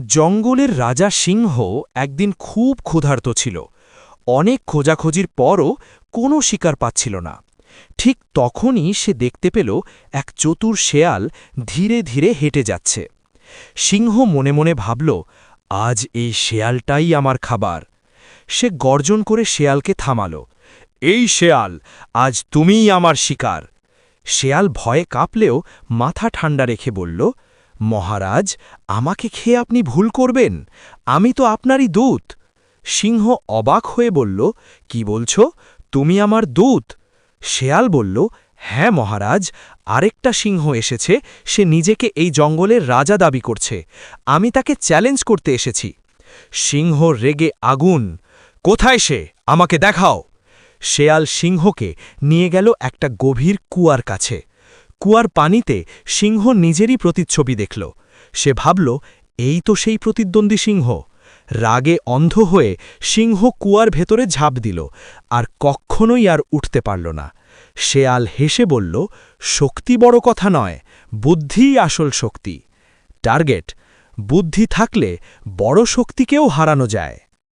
জঙ্গলের রাজা সিংহ একদিন খুব ক্ষুধার্ত ছিল। অনেক খোঁজাখুঁজির পরও কোনো শিকার পাচ্ছিল না। ঠিক তখনই সে দেখতে পেল এক চতুর শেয়াল ধীরে ধীরে হেঁটে যাচ্ছে। সিংহ মনে মনে ভাবল, আজ এই শেয়ালটাই আমার খাবার। সে গর্জন করে শেয়ালকে থামাল। এই শেয়াল, আজ তুমিই আমার শিকার। শেয়াল ভয়ে কাঁপলেও মাথা ঠান্ডা রেখে বলল, মহারাজ, আমাকে খেয়ে আপনি ভুল করবেন, আমি তো আপনারই দূত। সিংহ অবাক হয়ে বলল, কি বলছ, তুমি আমার দূত? শেয়াল বলল, হ্যাঁ মহারাজ, আরেকটা সিংহ এসেছে, সে নিজেকে এই জঙ্গলের রাজা দাবি করছে, আমি তাকে চ্যালেঞ্জ করতে এসেছি। সিংহ রেগে আগুন, কোথায় সে, আমাকে দেখাও। শেয়াল সিংহকে নিয়ে গেল একটা গভীর কুয়ার কাছে। কুয়ার পানিতে সিংহ নিজেরই প্রতিচ্ছবি দেখল। সে ভাবল, এই তো সেই প্রতিদ্বন্দ্বী সিংহ। রাগে অন্ধ হয়ে সিংহ কুয়ার ভেতরে ঝাঁপ দিল, আর কখনোই আর উঠতে পারল না। শেয়াল হেসে বলল, শক্তি বড় কথা নয়, বুদ্ধিই আসল শক্তি। টার্গেট: বুদ্ধি থাকলে বড় শক্তিকেও হারানো যায়।